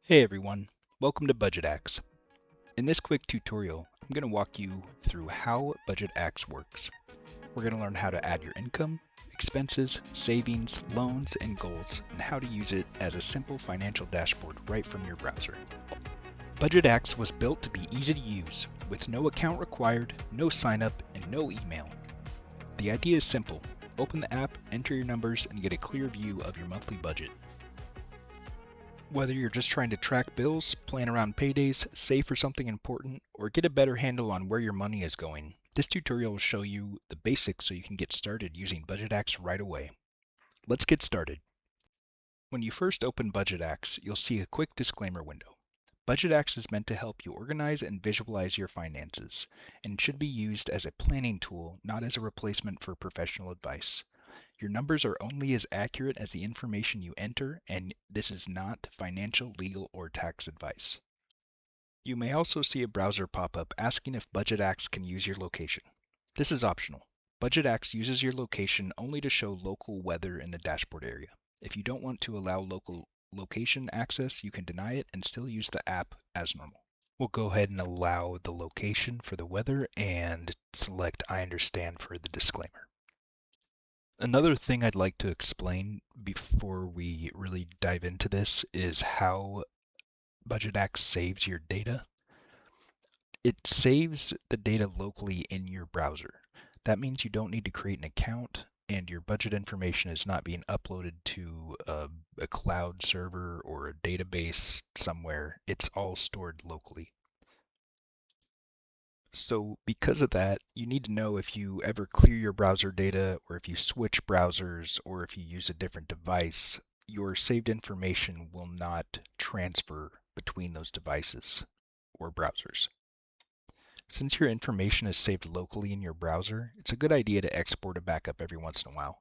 Hey everyone, welcome to BudgetAxe. In this quick tutorial, I'm going to walk you through how BudgetAxe works. We're going to learn how to add your income, expenses, savings, loans, and goals, and how to use it as a simple financial dashboard right from your browser. BudgetAxe was built to be easy to use, with no account required, no sign up, and no email. The idea is simple. Open the app, enter your numbers, and get a clear view of your monthly budget. Whether you're just trying to track bills, plan around paydays, save for something important, or get a better handle on where your money is going, this tutorial will show you the basics so you can get started using BudgetAxe right away. Let's get started. When you first open BudgetAxe, you'll see a quick disclaimer window. BudgetAxe is meant to help you organize and visualize your finances, and should be used as a planning tool, not as a replacement for professional advice. Your numbers are only as accurate as the information you enter, and this is not financial, legal, or tax advice. You may also see a browser pop up asking if BudgetAxe can use your location. This is optional. BudgetAxe uses your location only to show local weather in the dashboard area. If you don't want to allow local location access, you can deny it and still use the app as normal. We'll go ahead and allow the location for the weather and select I understand for the disclaimer. Another thing I'd like to explain before we really dive into this is how BudgetAxe saves your data. It saves the data locally in your browser. That means you don't need to create an account and your budget information is not being uploaded to a cloud server or a database somewhere. It's all stored locally. So because of that, you need to know if you ever clear your browser data or if you switch browsers or if you use a different device, your saved information will not transfer between those devices or browsers. Since your information is saved locally in your browser, it's a good idea to export a backup every once in a while.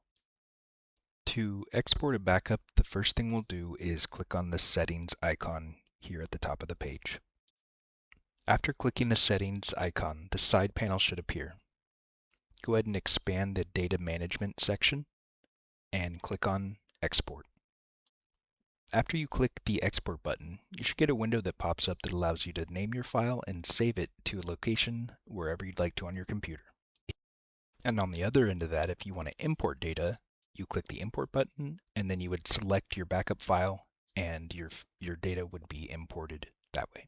To export a backup, the first thing we'll do is click on the settings icon here at the top of the page. After clicking the settings icon, the side panel should appear. Go ahead and expand the data management section and click on export. After you click the export button, you should get a window that pops up that allows you to name your file and save it to a location wherever you'd like to on your computer. And on the other end of that, if you want to import data, you click the import button and then you would select your backup file and your data would be imported that way.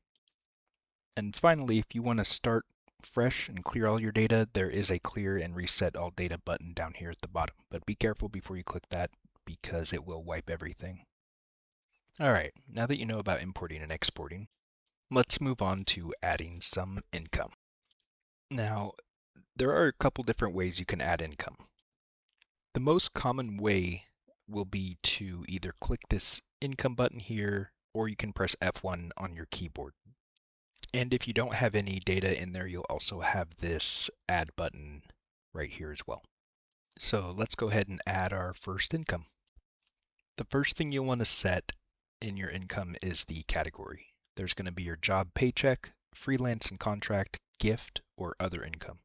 And finally, if you want to start fresh and clear all your data, there is a clear and reset all data button down here at the bottom. But be careful before you click that because it will wipe everything. All right, now that you know about importing and exporting, let's move on to adding some income. Now, there are a couple different ways you can add income. The most common way will be to either click this income button here, or you can press F1 on your keyboard. And if you don't have any data in there, you'll also have this add button right here as well. So let's go ahead and add our first income. The first thing you'll want to set in your income is the category. There's going to be your job paycheck, freelance and contract, gift, or other income.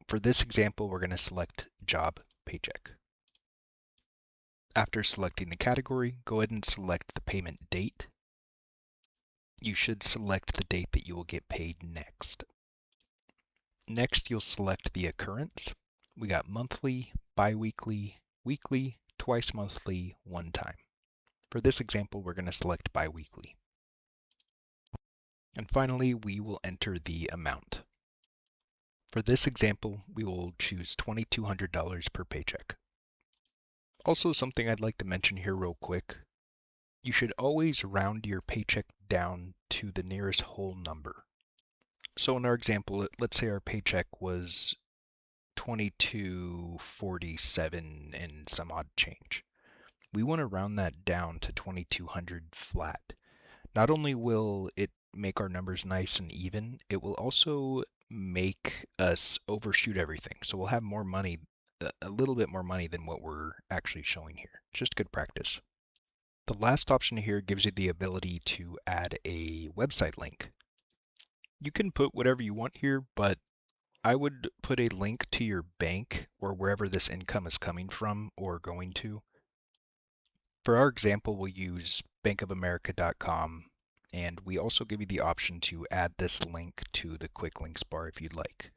For this example, we're going to select job paycheck. After selecting the category, go ahead and select the payment date. You should select the date that you will get paid next. Next, you'll select the occurrence. We got monthly, bi-weekly, weekly, twice monthly, one time. For this example, we're going to select bi-weekly. And finally, we will enter the amount. For this example, we will choose $2,200 per paycheck. Also, something I'd like to mention here real quick. You should always round your paycheck down to the nearest whole number. So in our example, let's say our paycheck was $2,247 and some odd change. We want to round that down to 2,200 flat. Not only will it make our numbers nice and even, it will also make us overshoot everything. So we'll have more money, a little bit more money than what we're actually showing here. It's just good practice. The last option here gives you the ability to add a website link. You can put whatever you want here, but I would put a link to your bank or wherever this income is coming from or going to. For our example, we'll use bankofamerica.com, and we also give you the option to add this link to the quick links bar if you'd like.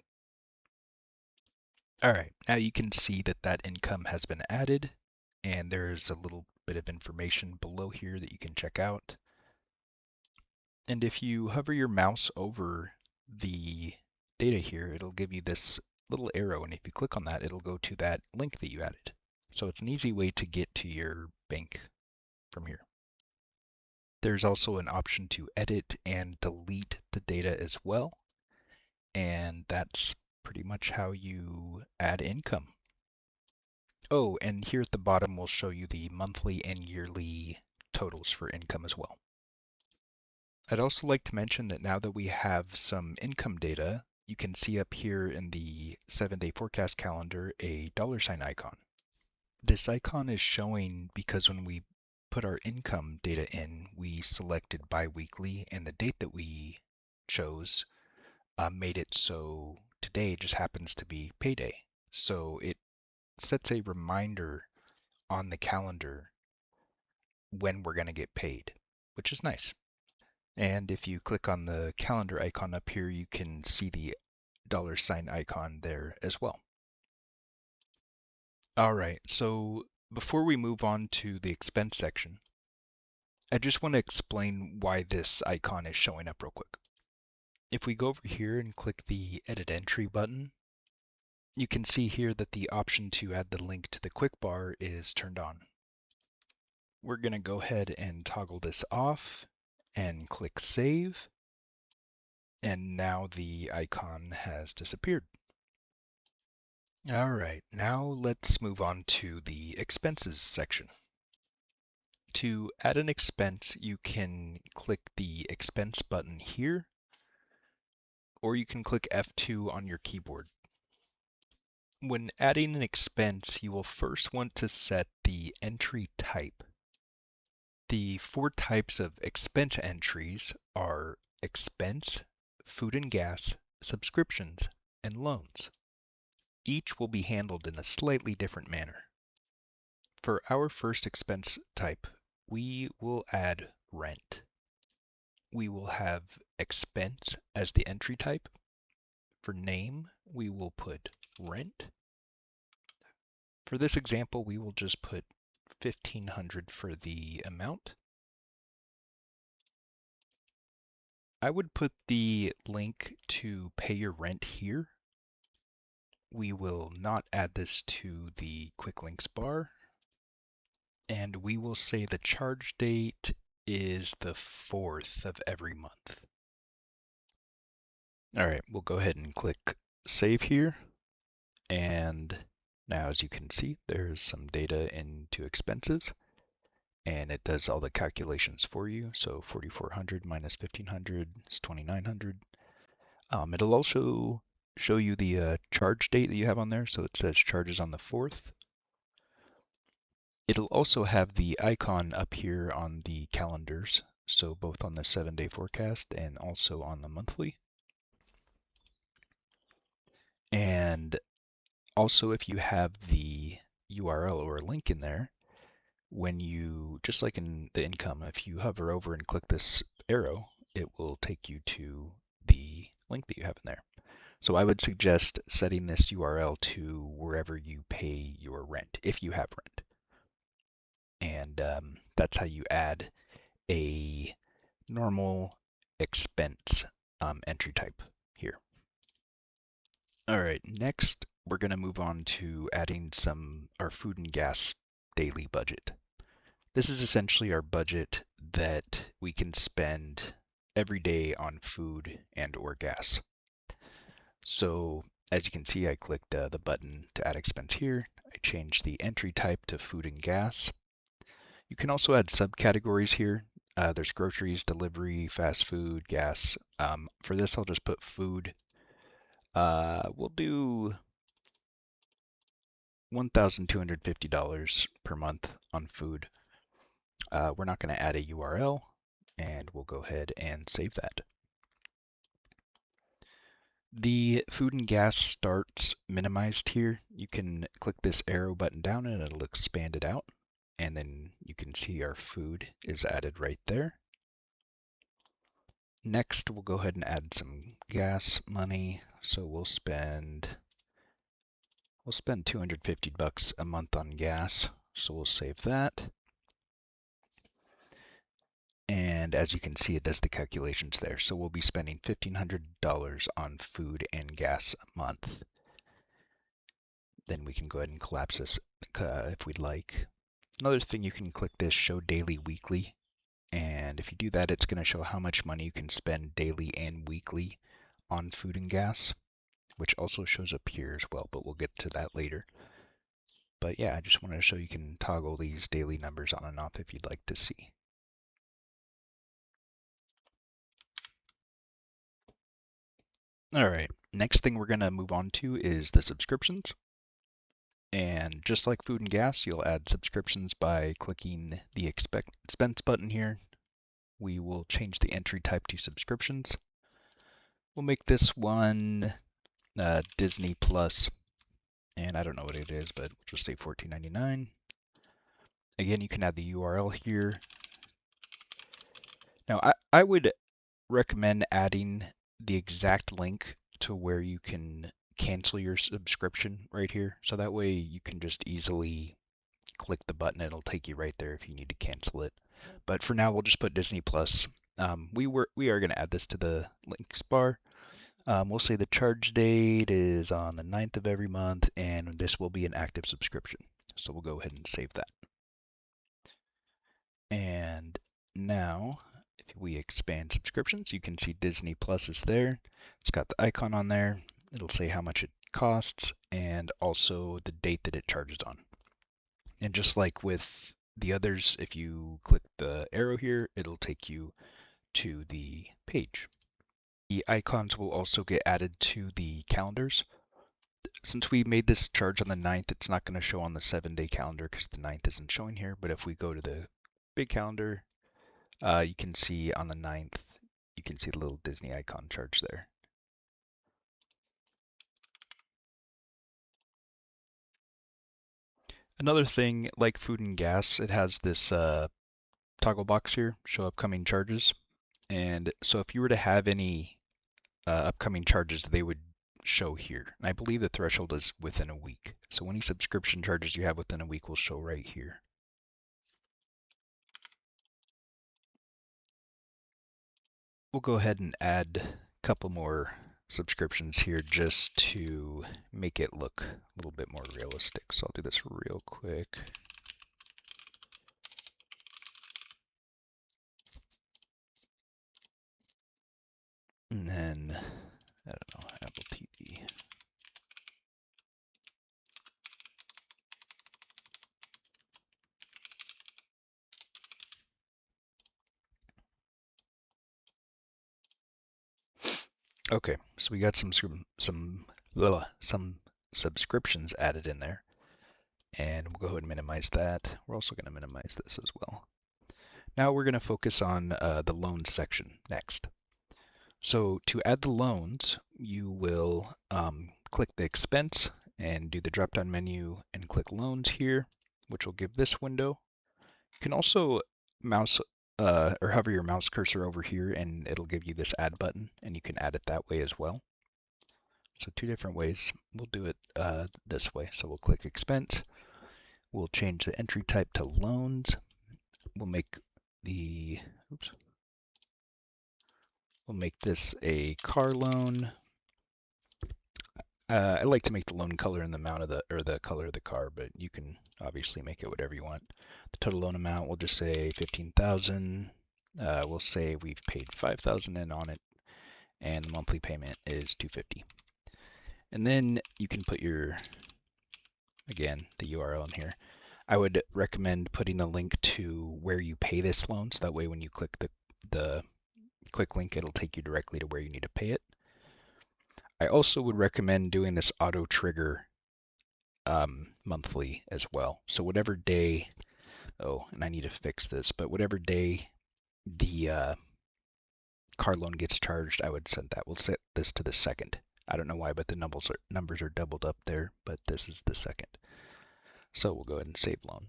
All right, now you can see that that income has been added, and there's a little bit of information below here that you can check out. And if you hover your mouse over the data here, it'll give you this little arrow, and if you click on that, it'll go to that link that you added. So it's an easy way to get to your bank from here. There's also an option to edit and delete the data as well, and that's pretty much how you add income. Oh, and here at the bottom we'll show you the monthly and yearly totals for income as well. I'd also like to mention that now that we have some income data, you can see up here in the 7-day forecast calendar a $ icon. This icon is showing because when we put our income data in, we selected biweekly, and the date that we chose made it so today just happens to be payday. So it sets a reminder on the calendar when we're going to get paid, which is nice. And if you click on the calendar icon up here, you can see the $ icon there as well. All right, so before we move on to the expense section, I just want to explain why this icon is showing up real quick. If we go over here and click the Edit Entry button, you can see here that the option to add the link to the quick bar is turned on. We're going to go ahead and toggle this off and click Save. And now the icon has disappeared. All right, now let's move on to the expenses section. To add an expense, you can click the expense button here, or you can click F2 on your keyboard. When adding an expense, you will first want to set the entry type. The 4 types of expense entries are expense, food and gas, subscriptions, and loans. Each will be handled in a slightly different manner. For our first expense type, we will add rent. We will have expense as the entry type. For name, we will put rent. For this example, we will just put $1,500 for the amount. I would put the link to pay your rent here. We will not add this to the quick links bar. And we will say the charge date is the 4th of every month. All right, we'll go ahead and click Save here. And now as you can see, there's some data into expenses. And it does all the calculations for you. So 4,400 minus 1,500 is 2,900. It'll also show you the charge date that you have on there. So it says charges on the 4th. It'll also have the icon up here on the calendars. So both on the 7-day forecast and also on the monthly. And also if you have the URL or a link in there, when you, just like in the income, if you hover over and click this arrow, it will take you to the link that you have in there. So I would suggest setting this URL to wherever you pay your rent, if you have rent. And that's how you add a normal expense entry type here. All right, next we're going to move on to adding our food and gas daily budget. This is essentially our budget that we can spend every day on food and or gas. So as you can see, I clicked the button to add expense here. I changed the entry type to food and gas. You can also add subcategories here. There's groceries, delivery, fast food, gas. For this, I'll just put food. We'll do $1,250 per month on food. We're not going to add a URL, and we'll go ahead and save that. The food and gas starts minimized here. You can click this arrow button down and it'll expand it out. and then you can see our food is added right there. Next, we'll go ahead and add some gas money. So we'll spend $250 a month on gas. So we'll save that. And as you can see, it does the calculations there. So we'll be spending $1,500 on food and gas a month. Then we can go ahead and collapse this if we'd like. Another thing, you can click this show daily, weekly. And if you do that, it's going to show how much money you can spend daily and weekly on food and gas, which also shows up here as well, but we'll get to that later. But yeah, I just wanted to show you can toggle these daily numbers on and off if you'd like to see. All right, next thing we're going to move on to is the subscriptions. And just like food and gas, you'll add subscriptions by clicking the expense button here. We will change the entry type to subscriptions. We'll make this one Disney Plus, and I don't know what it is, but we'll just say $14.99. Again, you can add the URL here. Now, I would recommend adding the exact link to where you can cancel your subscription right here. So that way you can just easily click the button. It'll take you right there if you need to cancel it. But for now, we'll just put Disney Plus. We are going to add this to the links bar. We'll say the charge date is on the 9th of every month, and this will be an active subscription. So we'll go ahead and save that. And now, if we expand subscriptions, you can see Disney Plus is there. It's got the icon on there. It'll say how much it costs and also the date that it charges on. And just like with the others, if you click the arrow here, it'll take you to the page. The icons will also get added to the calendars. Since we made this charge on the 9th, it's not going to show on the 7-day calendar because the 9th isn't showing here. But if we go to the big calendar, you can see on the 9th, you can see the little Disney icon charge there. Another thing, like food and gas, it has this toggle box here, show upcoming charges. And so if you were to have any upcoming charges, they would show here. And I believe the threshold is within a week. So any subscription charges you have within a week will show right here. We'll go ahead and add a couple more subscriptions here just to make it look a little bit more realistic. So I'll do this real quick. And then, I don't know, Apple TV. Okay, so we got some subscriptions added in there, and we'll go ahead and minimize that. We're also going to minimize this as well. Now we're going to focus on the loans section next. So to add the loans, you will click the expense and do the drop-down menu and click loans here, which will give this window. You can also mouse or hover your mouse cursor over here and it'll give you this add button, and you can add it that way as well. So two different ways. We'll do it this way. So we'll click expense. We'll change the entry type to loans. We'll make the, we'll make this a car loan. I like to make the loan color in the amount of the color of the car, but you can obviously make it whatever you want. The total loan amount, we'll just say 15,000. We'll say we've paid 5,000 in on it, and the monthly payment is 250. And then you can put your, again, the URL in here. I would recommend putting the link to where you pay this loan, so that way when you click the quick link, it'll take you directly to where you need to pay it. I also would recommend doing this auto trigger monthly as well. So whatever day, oh, and I need to fix this, but whatever day the car loan gets charged, I would set that. We'll set this to the 2nd. I don't know why, but the numbers are doubled up there, but this is the 2nd. So we'll go ahead and save loan.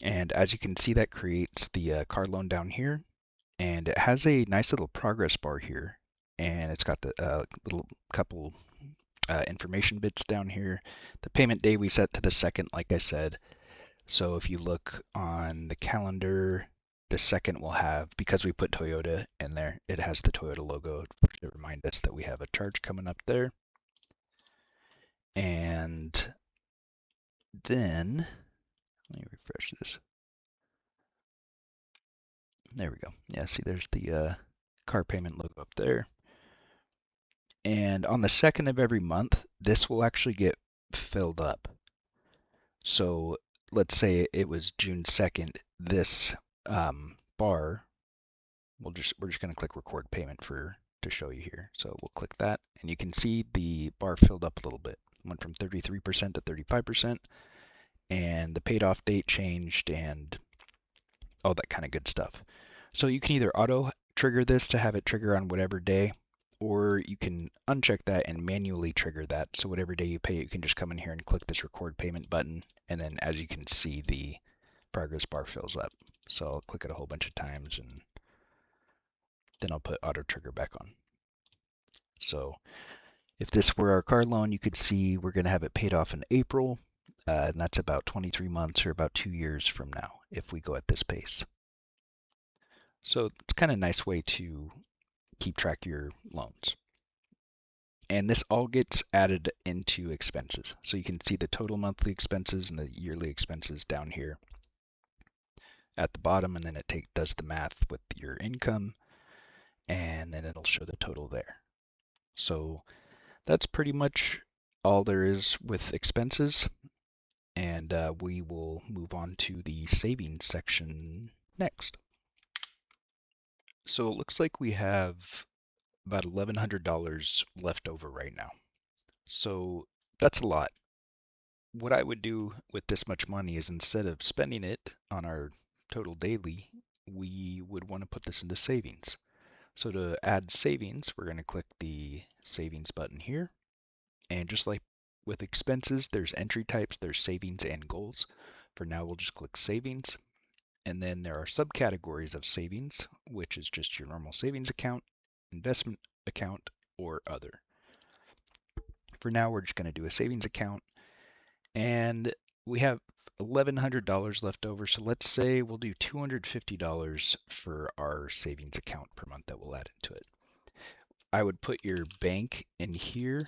And as you can see, that creates the car loan down here. And it has a nice little progress bar here. And it's got the little couple information bits down here. The payment day we set to the 2nd, like I said. So if you look on the calendar, the 2nd will have, because we put Toyota in there, it has the Toyota logo to remind us that we have a charge coming up there. And then, let me refresh this. There we go. Yeah, see there's the car payment logo up there. And on the 2nd of every month, this will actually get filled up. So let's say it was June 2nd, this bar, we're just going to click record payment to show you here. So we'll click that, and you can see the bar filled up a little bit. Went from 33% to 35%, and the paid off date changed, and all that kind of good stuff. So you can either auto trigger this to have it trigger on whatever day, or you can uncheck that and manually trigger that. So whatever day you pay, you can just come in here and click this record payment button, and then as you can see, the progress bar fills up. So I'll click it a whole bunch of times, and then I'll put auto trigger back on. So if this were our car loan, you could see we're going to have it paid off in April, and that's about 23 months or about 2 years from now if we go at this pace. So it's kind of a nice way to keep track of your loans. And this all gets added into expenses. So you can see the total monthly expenses and the yearly expenses down here at the bottom, and then it does the math with your income, and then it'll show the total there. So that's pretty much all there is with expenses, and we will move on to the savings section next. So it looks like we have about $1,100 left over right now. So that's a lot. What I would do with this much money is, instead of spending it on our total daily, we would want to put this into savings. So to add savings, we're going to click the savings button here. And just like with expenses, there's entry types, there's savings and goals. For now, we'll just click savings. And then there are subcategories of savings, which is just your normal savings account, investment account, or other. For now, we're just going to do a savings account. And we have $1,100 left over. So let's say we'll do $250 for our savings account per month that we'll add into it. I would put your bank in here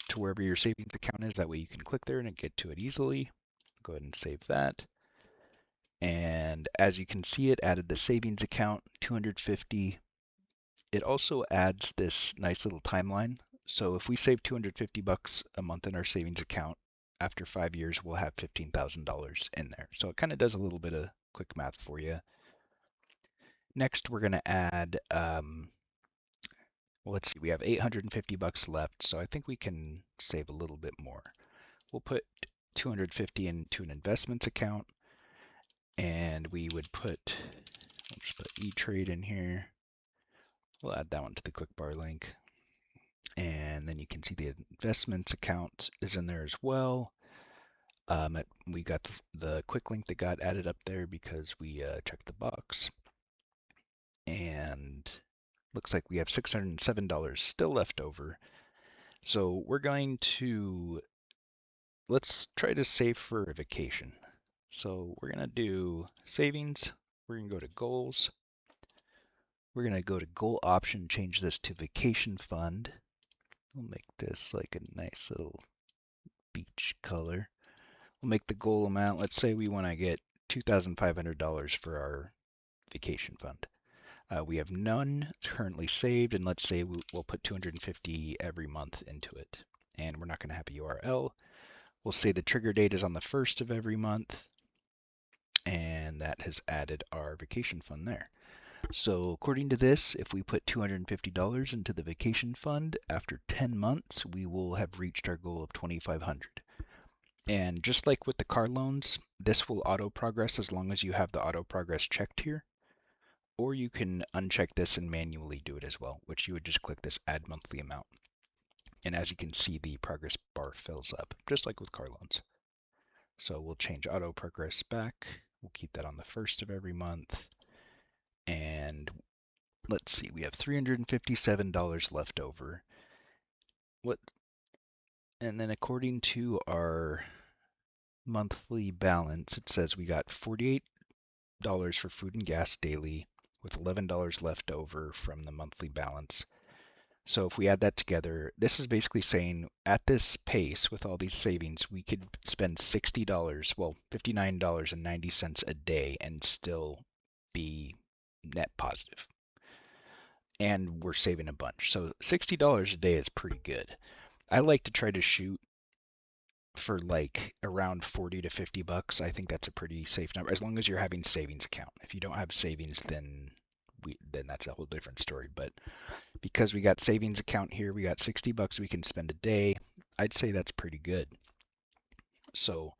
to wherever your savings account is. That way you can click there and get to it easily. Go ahead and save that. And as you can see, it added the savings account, 250. It also adds this nice little timeline. So if we save 250 bucks a month in our savings account, after 5 years, we'll have $15,000 in there. So it kind of does a little bit of quick math for you. Next, we're going to add, well, let's see, we have 850 bucks left. So I think we can save a little bit more. We'll put 250 into an investments account, and we would put, we'll just put E-Trade in here. We'll add that one to the quick bar link. And then you can see the investments account is in there as well. We got the quick link that got added up there because we checked the box. And looks like we have $607 still left over. So we're going to, let's try to save for a vacation. So we're going to do savings. We're going to go to goals. We're going to go to goal option, change this to vacation fund. We'll make this like a nice little beach color. We'll make the goal amount, let's say we want to get $2,500 for our vacation fund. We have none currently saved, and let's say we'll put 250 every month into it. And we're not going to have a URL. We'll say the trigger date is on the 1st of every month, and that has added our vacation fund there. So according to this, if we put $250 into the vacation fund, after 10 months, we will have reached our goal of $2,500. And just like with the car loans, this will auto progress as long as you have the auto progress checked here. Or you can uncheck this and manually do it as well, which you would just click this add monthly amount. And as you can see, the progress bar fills up, just like with car loans. So we'll change auto progress back. We'll keep that on the first of every month. And let's see, we have $357 left over. And then according to our monthly balance, it says we got $48 for food and gas daily with $11 left over from the monthly balance. So if we add that together, this is basically saying at this pace with all these savings, we could spend $60, well, $59.90 a day and still be net positive. And we're saving a bunch. So $60 a day is pretty good. I like to try to shoot for like around 40 to 50 bucks. I think that's a pretty safe number as long as you're having savings account. If you don't have savings, then that's a whole different story. But because we got savings account here, we got 60 bucks we can spend a day. I'd say that's pretty good. So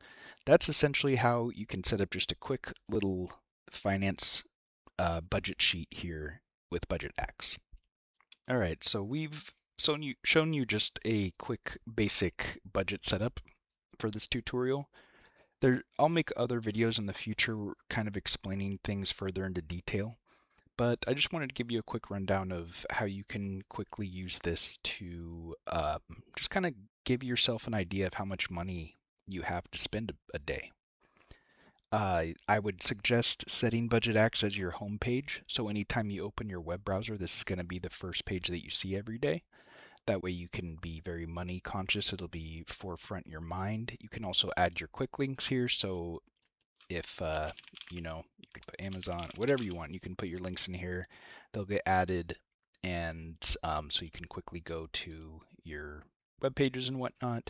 that's essentially how you can set up just a quick little finance budget sheet here with BudgetAxe. All right, so we've shown you just a quick basic budget setup for this tutorial. I'll make other videos in the future kind of explaining things further into detail, but I just wanted to give you a quick rundown of how you can quickly use this to just kind of give yourself an idea of how much money you have to spend a day. I would suggest setting BudgetAxe as your home page, so anytime you open your web browser, this is going to be the first page that you see every day. That way you can be very money conscious. It'll be forefront your mind. You can also add your quick links here. So if, you could put Amazon, whatever you want, you can put your links in here. They'll get added. And so you can quickly go to your web pages and whatnot.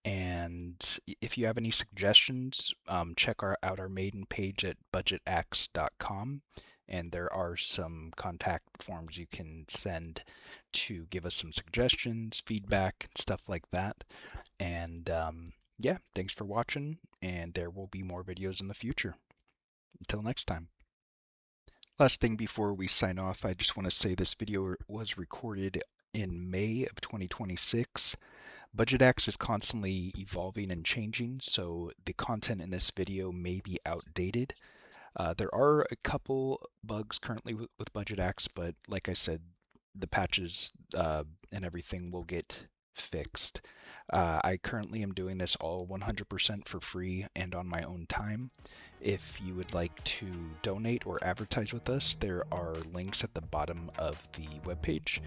And if you have any suggestions, check out our maiden page at BudgetAxe.com. And there are some contact forms you can send to give us some suggestions, feedback, stuff like that. And yeah, thanks for watching, and there will be more videos in the future. Until next time. Last thing before we sign off, I just want to say this video was recorded in May of 2026. BudgetAxe is constantly evolving and changing, so the content in this video may be outdated. There are a couple bugs currently with BudgetAxe, but like I said, the patches and everything will get fixed. I currently am doing this all 100% for free and on my own time. If you would like to donate or advertise with us, there are links at the bottom of the webpage.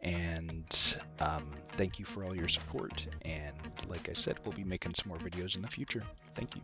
And thank you for all your support. And like I said, we'll be making some more videos in the future. Thank you.